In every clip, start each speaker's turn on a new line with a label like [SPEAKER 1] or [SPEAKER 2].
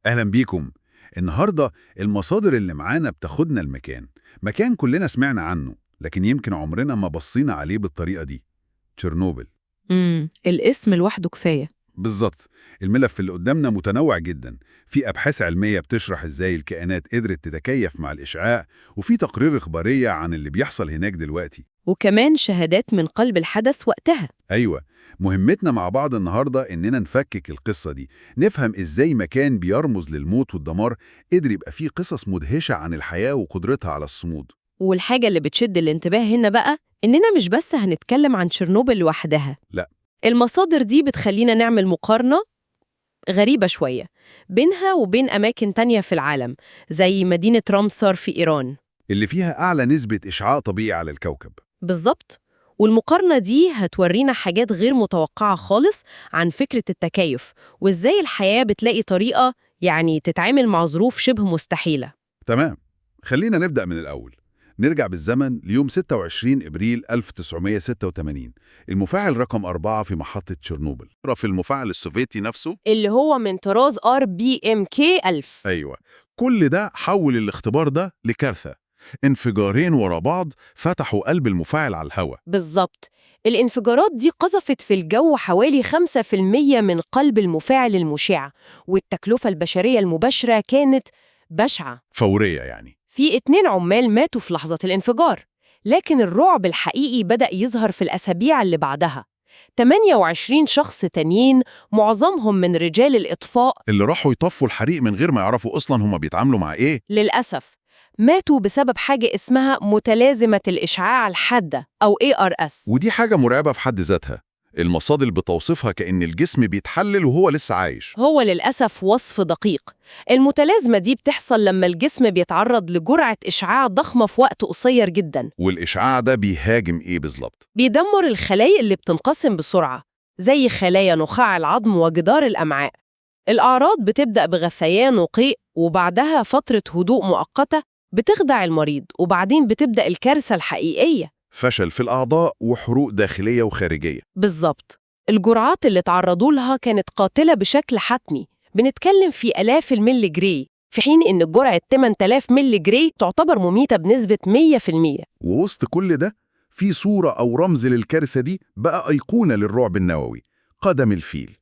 [SPEAKER 1] أهلا بيكم. النهاردة المصادر اللي معانا بتاخدنا مكان كلنا سمعنا عنه، لكن يمكن عمرنا ما بصينا عليه بالطريقة دي. تشيرنوبل.
[SPEAKER 2] الاسم لوحده كفاية.
[SPEAKER 1] بالظبط. الملف اللي قدامنا متنوع جدا، في أبحاث علمية بتشرح إزاي الكائنات قدرت تتكيف مع الإشعاع، وفي تقارير إخبارية عن اللي بيحصل هناك دلوقتي.
[SPEAKER 2] وكمان شهادات من قلب الحدث وقتها.
[SPEAKER 1] أيوة، مهمتنا مع بعض النهاردة إننا نفكك القصة دي، نفهم إزاي مكان بيرمز للموت والدمار قدر يبقى فيه قصص مدهشة عن الحياة وقدرتها على الصمود.
[SPEAKER 2] والحاجة اللي بتشد الانتباه هنا بقى إننا مش بس هنتكلم عن تشيرنوبل لوحدها.
[SPEAKER 1] لا.
[SPEAKER 2] المصادر دي بتخلينا نعمل مقارنة غريبة شوية بينها وبين أماكن تانية في العالم، زي مدينة رامسر في إيران.
[SPEAKER 1] اللي فيها أعلى نسبة إشعاع طبيعي على الكوكب.
[SPEAKER 2] بالظبط. والمقارنة دي هتورينا حاجات غير متوقعة خالص عن فكرة التكيف، وإزاي الحياة بتلاقي طريقة تتعامل مع ظروف شبه مستحيلة.
[SPEAKER 1] تمام، خلينا نبدأ من الأول. نرجع بالزمن ليوم 26 إبريل 1986، المفاعل رقم 4 في محطة تشيرنوبل، في المفاعل السوفيتي نفسه
[SPEAKER 2] اللي هو من طراز RBMK 1000.
[SPEAKER 1] أيوة. كل ده حول الاختبار ده لكارثة. انفجارين ورا بعض فتحوا قلب المفاعل على الهواء.
[SPEAKER 2] بالظبط. الانفجارات دي قذفت في الجو حوالي 5% من قلب المفاعل المشع، والتكلفة البشرية المباشرة كانت بشعة.
[SPEAKER 1] فورية يعني.
[SPEAKER 2] في 2 عمال ماتوا في لحظة الانفجار، لكن الرعب الحقيقي بدأ يظهر في الأسابيع اللي بعدها. 28 شخص تانيين، معظمهم من رجال الإطفاء
[SPEAKER 1] اللي راحوا يطفوا الحريق من غير ما يعرفوا أصلاً هما بيتعاملوا مع إيه.
[SPEAKER 2] للأسف ماتوا بسبب حاجة اسمها متلازمة الإشعاع الحادة أو ARS.
[SPEAKER 1] ودي حاجة مرعبة في حد ذاتها. المصادر بتوصفها كأن الجسم بيتحلل وهو لسه عايش.
[SPEAKER 2] هو للأسف وصف دقيق. المتلازمة دي بتحصل لما الجسم بيتعرض لجرعة إشعاع ضخمة في وقت قصير جدا.
[SPEAKER 1] والإشعاع ده بيهاجم إيه بالظبط؟
[SPEAKER 2] بيدمر الخلايا اللي بتنقسم بسرعة، زي خلايا نخاع العظم وجدار الأمعاء. الأعراض بتبدأ بغثيان وقيء، وبعدها فترة هدوء مؤقتة بتخدع المريض، وبعدين بتبدأ الكارثة الحقيقية.
[SPEAKER 1] فشل في الأعضاء وحروق داخلية وخارجية.
[SPEAKER 2] بالظبط. الجرعات اللي تعرضوا لها كانت قاتلة بشكل حتمي، بنتكلم في آلاف الملي جري، في حين إن جرعة 8000 ملي جري تعتبر مميتة بنسبة 100%.
[SPEAKER 1] ووسط كل ده في صورة أو رمز للكارثة دي بقى أيقونة للرعب النووي: قدم الفيل.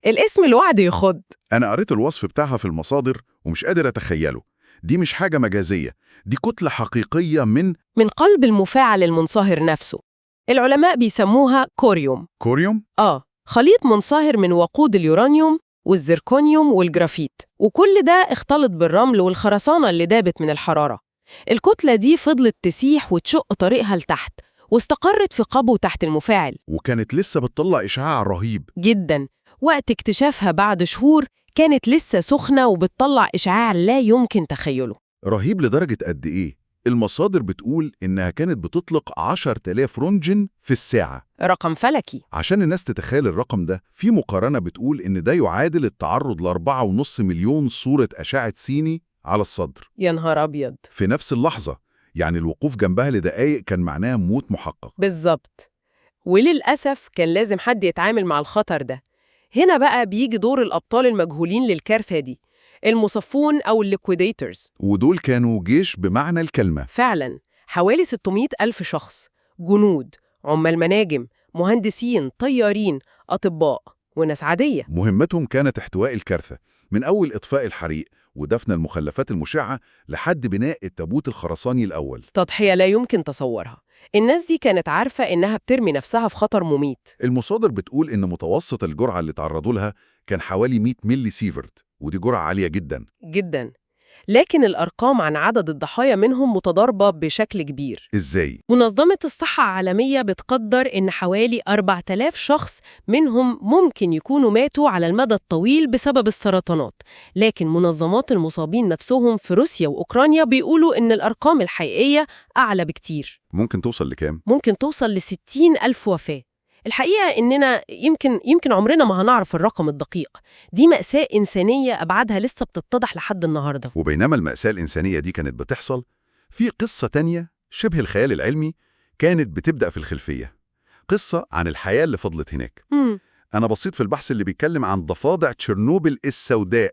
[SPEAKER 2] الاسم لوحده يخض.
[SPEAKER 1] أنا قريت الوصف بتاعها في المصادر ومش قادر أتخيله. دي مش حاجة مجازية، دي كتلة حقيقية من
[SPEAKER 2] قلب المفاعل المنصهر نفسه. العلماء بيسموها كوريوم.
[SPEAKER 1] كوريوم؟
[SPEAKER 2] خليط منصهر من وقود اليورانيوم والزركونيوم والجرافيت، وكل ده اختلط بالرمل والخرسانة اللي دابت من الحرارة. الكتلة دي فضلت تسيح وتشق طريقها لتحت، واستقرت في قبو تحت المفاعل.
[SPEAKER 1] وكانت لسه بتطلع إشعاع رهيب
[SPEAKER 2] جداً. وقت اكتشافها بعد شهور كانت لسه سخنة وبتطلع إشعاع لا يمكن تخيله.
[SPEAKER 1] رهيب لدرجة قد إيه؟ المصادر بتقول إنها كانت بتطلق 10,000 رونجن في الساعة.
[SPEAKER 2] رقم فلكي.
[SPEAKER 1] عشان الناس تتخيل الرقم ده، في مقارنة بتقول إن ده يعادل التعرض ل4.5 مليون صورة أشعة سيني على الصدر.
[SPEAKER 2] يا نهار أبيض.
[SPEAKER 1] في نفس اللحظة، يعني الوقوف جنبها لدقايق كان معناه موت محقق.
[SPEAKER 2] بالظبط. وللأسف كان لازم حد يتعامل مع الخطر ده. هنا بقى بيجي دور الأبطال المجهولين للكارثة دي، المصفون أو الليكويديترز.
[SPEAKER 1] ودول كانوا جيش بمعنى الكلمة.
[SPEAKER 2] فعلاً، حوالي 600 ألف شخص، جنود، عمال مناجم، مهندسين، طيارين، أطباء، وناس عادية.
[SPEAKER 1] مهمتهم كانت احتواء الكارثة، من أول إطفاء الحريق ودفن المخلفات المشعة لحد بناء التابوت الخرساني الأول.
[SPEAKER 2] تضحية لا يمكن تصورها. الناس دي كانت عارفة إنها بترمي نفسها في خطر مميت.
[SPEAKER 1] المصادر بتقول إن متوسط الجرعة اللي تعرضوا لها كان حوالي 100 ملي سيفرت، ودي جرعة عالية جدا
[SPEAKER 2] جداً. لكن الأرقام عن عدد الضحايا منهم متضاربة بشكل كبير.
[SPEAKER 1] إزاي؟
[SPEAKER 2] منظمة الصحة العالمية بتقدر إن حوالي 4000 شخص منهم ممكن يكونوا ماتوا على المدى الطويل بسبب السرطانات، لكن منظمات المصابين نفسهم في روسيا وأوكرانيا بيقولوا إن الأرقام الحقيقية أعلى بكتير.
[SPEAKER 1] ممكن توصل لكام؟
[SPEAKER 2] ممكن توصل ل60 ألف وفاة. الحقيقة إننا يمكن عمرنا ما هنعرف الرقم الدقيق. دي مأساة إنسانية أبعادها لسه بتتضح لحد النهاردة.
[SPEAKER 1] وبينما المأساة الإنسانية دي كانت بتحصل، في قصة تانية شبه الخيال العلمي كانت بتبدأ في الخلفية. قصة عن الحياة اللي فضلت هناك.
[SPEAKER 2] مم.
[SPEAKER 1] أنا بصيت في البحث اللي بيتكلم عن ضفادع تشيرنوبل السوداء.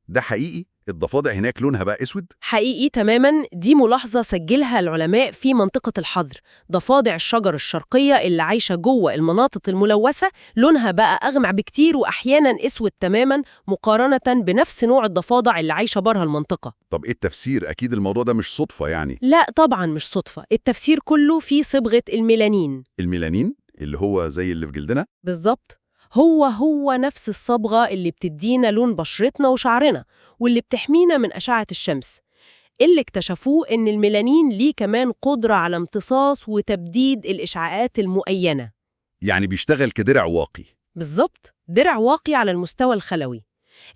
[SPEAKER 1] ده حقيقي؟ الضفادع هناك لونها بقى أسود؟
[SPEAKER 2] حقيقي تماماً، دي ملاحظة سجلها العلماء في منطقة الحظر. ضفادع الشجر الشرقية اللي عايشة جوه المناطق الملوثة لونها بقى أغمق بكتير وأحياناً أسود تماماً مقارنة بنفس نوع الضفادع اللي عايشة بره المنطقة.
[SPEAKER 1] طب إيه التفسير؟ أكيد الموضوع ده مش صدفة يعني.
[SPEAKER 2] لا طبعاً مش صدفة، التفسير كله في صبغة الميلانين.
[SPEAKER 1] الميلانين اللي هو زي اللي في جلدنا؟
[SPEAKER 2] بالظبط، هو نفس الصبغة اللي بتدينا لون بشرتنا وشعرنا واللي بتحمينا من أشعة الشمس. اللي اكتشفوه إن الميلانين ليه كمان قدرة على امتصاص وتبديد الإشعاعات المؤينة.
[SPEAKER 1] يعني بيشتغل كدرع واقي.
[SPEAKER 2] بالظبط، درع واقي على المستوى الخلوي.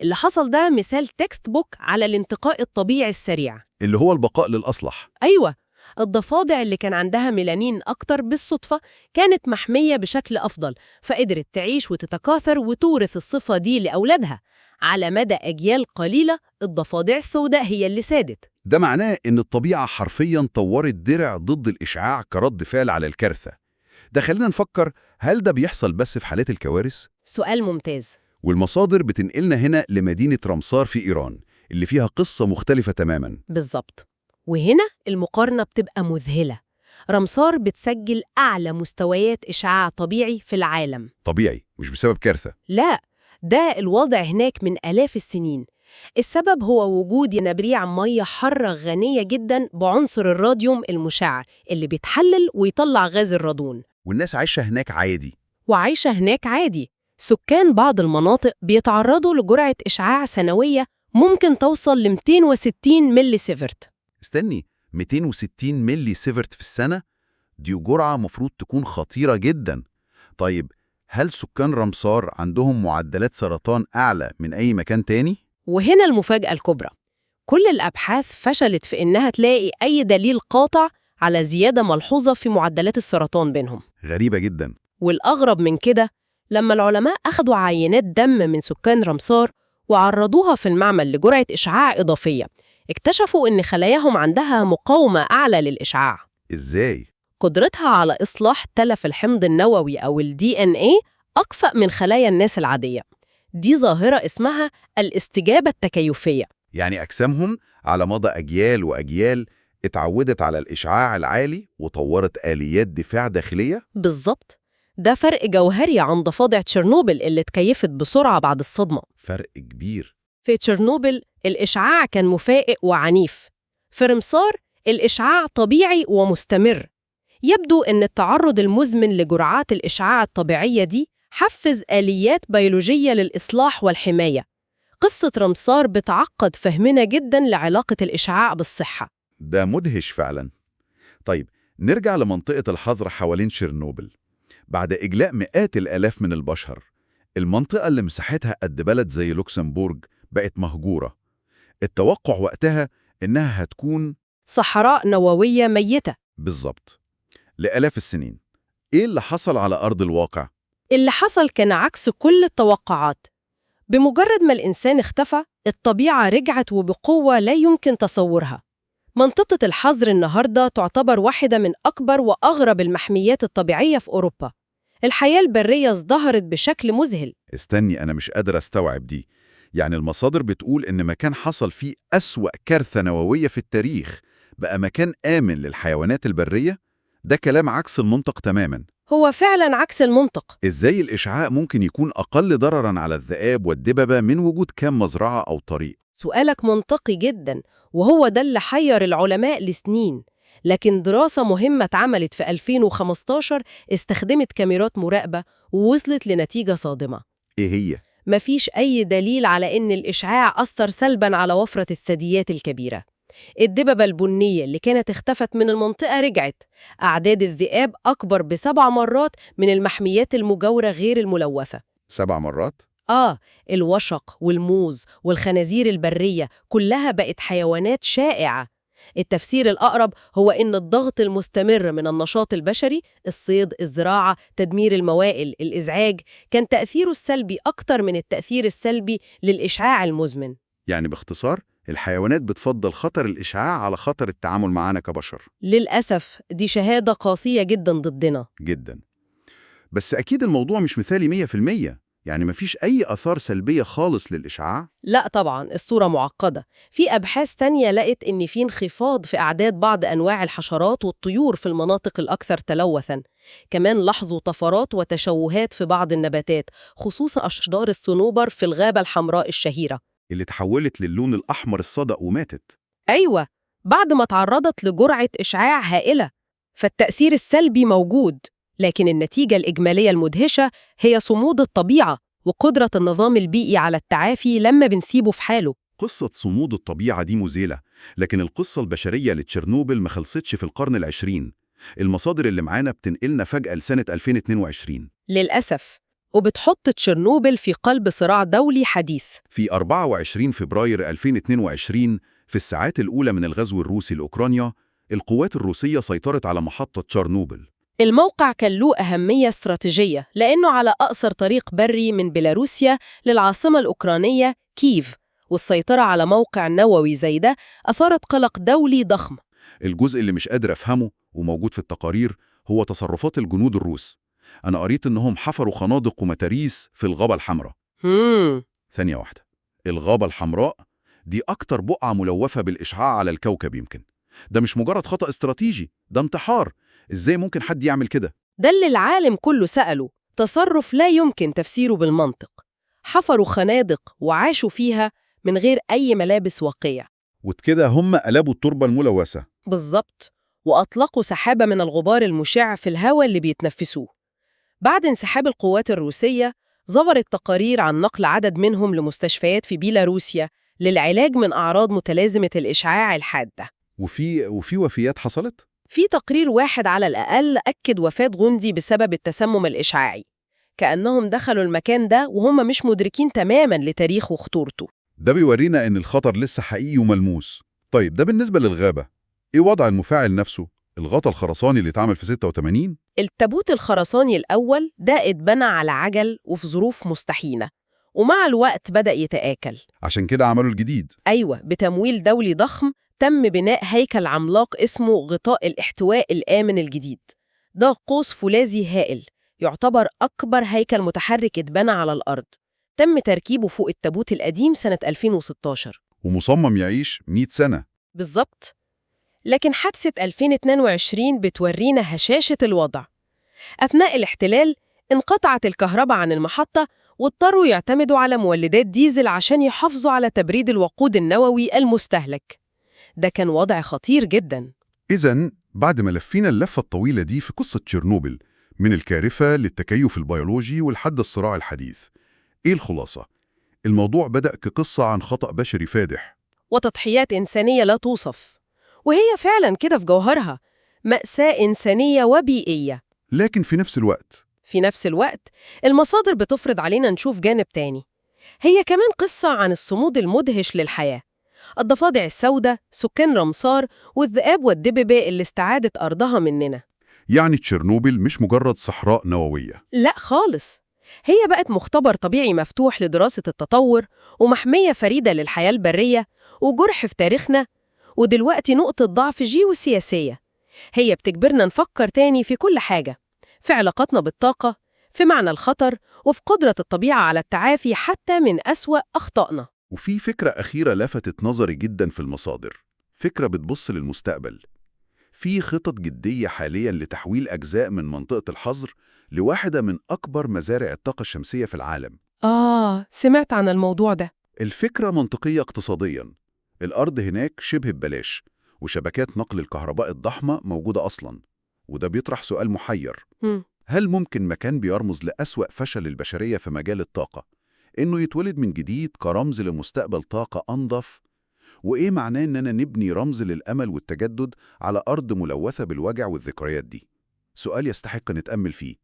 [SPEAKER 2] اللي حصل ده مثال تكست بوك على الانتقاء الطبيعي السريع.
[SPEAKER 1] اللي هو البقاء للأصلح.
[SPEAKER 2] أيوة، الضفادع اللي كان عندها ميلانين أكتر بالصدفة كانت محمية بشكل أفضل، فقدرت تعيش وتتكاثر وتورث الصفة دي لأولادها. على مدى أجيال قليلة الضفادع السوداء هي اللي سادت.
[SPEAKER 1] ده معناه إن الطبيعة حرفياً طورت درع ضد الإشعاع كرد فعل على الكارثة. ده خلينا نفكر، هل ده بيحصل بس في حالات الكوارث؟
[SPEAKER 2] سؤال ممتاز.
[SPEAKER 1] والمصادر بتنقلنا هنا لمدينة رمسار في إيران، اللي فيها قصة مختلفة تماماً.
[SPEAKER 2] بالظبط، وهنا المقارنة بتبقى مذهلة. رمسار بتسجل أعلى مستويات إشعاع طبيعي في العالم.
[SPEAKER 1] طبيعي، مش بسبب كارثة.
[SPEAKER 2] لا، ده الوضع هناك من آلاف السنين. السبب هو وجود ينابيع مية حارة غنية جدا بعنصر الراديوم المشع اللي بيتحلل ويطلع غاز الرادون.
[SPEAKER 1] والناس عايشة هناك عادي.
[SPEAKER 2] وعايشة هناك عادي. سكان بعض المناطق بيتعرضوا لجرعة إشعاع سنوية ممكن توصل ل 260 ملي سيفرت.
[SPEAKER 1] استني، 260 ملي سيفرت في السنة؟ دي جرعة مفروض تكون خطيرة جدا. طيب، هل سكان رمسار عندهم معدلات سرطان أعلى من أي مكان تاني؟
[SPEAKER 2] وهنا المفاجأة الكبرى. كل الأبحاث فشلت في إنها تلاقي أي دليل قاطع على زيادة ملحوظة في معدلات السرطان بينهم.
[SPEAKER 1] غريبة جدا.
[SPEAKER 2] والأغرب من كده، لما العلماء أخدوا عينات دم من سكان رمسار وعرضوها في المعمل لجرعة إشعاع إضافية، اكتشفوا إن خلاياهم عندها مقاومة أعلى للإشعاع.
[SPEAKER 1] إزاي؟
[SPEAKER 2] قدرتها على إصلاح تلف الحمض النووي أو ال DNA أكفأ من خلايا الناس العادية. دي ظاهرة اسمها الاستجابة التكيفية.
[SPEAKER 1] يعني أجسامهم على مدى أجيال وأجيال اتعودت على الإشعاع العالي وطورت آليات دفاع داخلية؟
[SPEAKER 2] بالظبط، ده فرق جوهري عن ضفادع تشيرنوبل اللي اتكيفت بسرعة بعد الصدمة.
[SPEAKER 1] فرق كبير.
[SPEAKER 2] في تشيرنوبل الإشعاع كان مفاجئ وعنيف، في رمسار الإشعاع طبيعي ومستمر. يبدو أن التعرض المزمن لجرعات الإشعاع الطبيعية دي حفز آليات بيولوجية للإصلاح والحماية. قصة رمسار بتعقد فهمنا جداً لعلاقة الإشعاع بالصحة.
[SPEAKER 1] ده مدهش فعلا. طيب، نرجع لمنطقة الحظر حوالين تشيرنوبل. بعد إجلاء مئات الآلاف من البشر، المنطقة اللي مساحتها قد بلد زي لوكسمبورج بقت مهجورة. التوقع وقتها إنها هتكون
[SPEAKER 2] صحراء نووية ميتة.
[SPEAKER 1] بالظبط لآلاف السنين. إيه اللي حصل على أرض الواقع؟
[SPEAKER 2] اللي حصل كان عكس كل التوقعات. بمجرد ما الإنسان اختفى، الطبيعة رجعت وبقوة لا يمكن تصورها. منطقة الحظر النهاردة تعتبر واحدة من أكبر وأغرب المحميات الطبيعية في أوروبا. الحياة البرية ازدهرت بشكل مذهل.
[SPEAKER 1] استني، أنا مش قادر أستوعب دي. يعني المصادر بتقول إن مكان حصل فيه أسوأ كارثة نووية في التاريخ بقى مكان آمن للحيوانات البرية؟ ده كلام عكس المنطق تماماً.
[SPEAKER 2] هو فعلاً عكس المنطق.
[SPEAKER 1] إزاي الإشعاع ممكن يكون أقل ضرراً على الذئاب والدببة من وجود كام مزرعة أو طريق؟
[SPEAKER 2] سؤالك منطقي جداً، وهو ده اللي حير العلماء لسنين. لكن دراسة مهمة اتعملت في 2015 استخدمت كاميرات مراقبة ووصلت لنتيجة صادمة.
[SPEAKER 1] إيه هي؟
[SPEAKER 2] مفيش أي دليل على إن الإشعاع أثر سلباً على وفرة الثدييات الكبيرة. الدببة البنية اللي كانت اختفت من المنطقة رجعت. أعداد الذئاب أكبر ب7 مرات من المحميات المجاورة غير الملوثة.
[SPEAKER 1] 7 مرات؟
[SPEAKER 2] الوشق والموز والخنازير البرية كلها بقت حيوانات شائعة. التفسير الأقرب هو إن الضغط المستمر من النشاط البشري، الصيد، الزراعة، تدمير الموائل، الإزعاج، كان تأثيره السلبي أكتر من التأثير السلبي للإشعاع المزمن.
[SPEAKER 1] يعني باختصار، الحيوانات بتفضل خطر الإشعاع على خطر التعامل معنا كبشر.
[SPEAKER 2] للأسف دي شهادة قاسية جدا ضدنا.
[SPEAKER 1] جدا.
[SPEAKER 3] بس أكيد الموضوع مش مثالي 100%، يعني مفيش أي آثار سلبية خالص للإشعاع.
[SPEAKER 2] لا طبعا الصورة معقدة. في أبحاث تانية لقت إن في انخفاض في أعداد بعض أنواع الحشرات والطيور في المناطق الأكثر تلوثاً. كمان لاحظوا طفرات وتشوهات في بعض النباتات، خصوصاً أشجار الصنوبر في الغابة الحمراء الشهيرة.
[SPEAKER 3] اللي تحولت للون الأحمر الصدأ وماتت.
[SPEAKER 2] أيوة، بعد ما تعرضت لجرعة إشعاع هائلة. فالتأثير السلبي موجود، لكن النتيجة الإجمالية المدهشة هي صمود الطبيعة وقدرة النظام البيئي على التعافي لما بنسيبه في حاله.
[SPEAKER 3] قصة صمود الطبيعة دي مذهلة، لكن القصة البشرية لتشيرنوبل ما خلصتش في القرن العشرين. المصادر اللي معانا بتنقلنا فجأة لسنة 2022.
[SPEAKER 2] للأسف، وبتحط تشيرنوبل في قلب صراع دولي حديث.
[SPEAKER 3] في 24 فبراير 2022، في الساعات الأولى من الغزو الروسي لأوكرانيا، القوات الروسية سيطرت على محطة تشيرنوبل.
[SPEAKER 2] الموقع كان له أهمية استراتيجية لأنه على أقصر طريق بري من بيلاروسيا للعاصمة الأوكرانية كييف، والسيطرة على موقع نووي زي ده أثارت قلق دولي ضخم.
[SPEAKER 3] الجزء اللي مش قادر أفهمه وموجود في التقارير هو تصرفات الجنود الروس. أنا قريت إنهم حفروا خنادق ومتاريس في الغابة الحمراء. ثانية واحدة، الغابة الحمراء دي أكتر بقعة ملوثة بالإشعاع على الكوكب يمكن. ده مش مجرد خطأ استراتيجي، ده انتحار. إزاي ممكن حد يعمل كده؟
[SPEAKER 2] ده اللي العالم كله سأله، تصرف لا يمكن تفسيره بالمنطق. حفروا خنادق وعاشوا فيها من غير أي ملابس واقية.
[SPEAKER 3] وكده هم قلبوا التربة الملوثة.
[SPEAKER 2] بالظبط، وأطلقوا سحابة من الغبار المشع في الهواء اللي بيتنفسوه. بعد انسحاب القوات الروسية، ظهرت تقارير عن نقل عدد منهم لمستشفيات في بيلاروسيا للعلاج من أعراض متلازمة الإشعاع الحادة.
[SPEAKER 3] وفي وفيات حصلت؟
[SPEAKER 2] في تقرير واحد على الأقل أكد وفاة جندي بسبب التسمم الإشعاعي، كأنهم دخلوا المكان ده وهم مش مدركين تماماً لتاريخه وخطورته.
[SPEAKER 3] ده بيورينا إن الخطر لسه حقيقي وملموس. طيب ده بالنسبة للغابة، إيه وضع المفاعل نفسه؟ الغطاء الخرساني اللي اتعمل في 86؟
[SPEAKER 2] التابوت الخرساني الأول ده اتبنى على عجل وفي ظروف مستحيلة، ومع الوقت بدأ يتآكل.
[SPEAKER 3] عشان كده عملوا الجديد.
[SPEAKER 2] أيوة، بتمويل دولي ضخم تم بناء هيكل عملاق اسمه غطاء الاحتواء الآمن الجديد. ده قوس فولاذي هائل، يعتبر أكبر هيكل متحرك اتبنى على الأرض. تم تركيبه فوق التابوت القديم سنة 2016.
[SPEAKER 3] ومصمم يعيش 100 سنة.
[SPEAKER 2] بالظبط. لكن حادثة 2022 بتورينا هشاشة الوضع. أثناء الاحتلال انقطعت الكهرباء عن المحطة، واضطروا يعتمدوا على مولدات ديزل عشان يحافظوا على تبريد الوقود النووي المستهلك. ده كان وضع خطير جداً.
[SPEAKER 3] إذن بعد ما لفينا اللفة الطويلة دي في قصة تشيرنوبل، من الكارثة للتكيف البيولوجي ولحد الصراع الحديث، إيه الخلاصة؟ الموضوع بدأ كقصة عن خطأ بشري فادح
[SPEAKER 2] وتضحيات إنسانية لا توصف، وهي فعلاً كده في جوهرها مأساة إنسانية وبيئية.
[SPEAKER 3] لكن في نفس الوقت
[SPEAKER 2] المصادر بتفرض علينا نشوف جانب تاني. هي كمان قصة عن الصمود المدهش للحياة. الضفادع السوداء، سكان رمسار، والذئاب والدببة اللي استعادت أرضها مننا.
[SPEAKER 3] يعني تشيرنوبل مش مجرد صحراء نووية.
[SPEAKER 2] لا خالص، هي بقت مختبر طبيعي مفتوح لدراسة التطور، ومحمية فريدة للحياة البرية، وجرح في تاريخنا، ودلوقتي نقطة ضعف جيوسياسية. هي بتجبرنا نفكر تاني في كل حاجة، في علاقتنا بالطاقة، في معنى الخطر، وفي قدرة الطبيعة على التعافي حتى من أسوأ أخطائنا.
[SPEAKER 3] وفي فكرة أخيرة لفتت نظري جدا في المصادر، فكرة بتبص للمستقبل. في خطط جدية حاليا لتحويل أجزاء من منطقة الحظر لواحدة من أكبر مزارع الطاقة الشمسية في العالم.
[SPEAKER 2] سمعت عن الموضوع ده.
[SPEAKER 3] الفكرة منطقية اقتصاديا. الأرض هناك شبه ببلاش، وشبكات نقل الكهرباء الضخمة موجودة أصلا. وده بيطرح سؤال محير. هل ممكن مكان بيرمز لأسوأ فشل البشرية في مجال الطاقة إنه يتولد من جديد كرمز لمستقبل طاقة أنظف؟ وإيه معناه إننا نبني رمز للأمل والتجدد على أرض ملوثة بالوجع والذكريات دي؟ سؤال يستحق نتأمل فيه.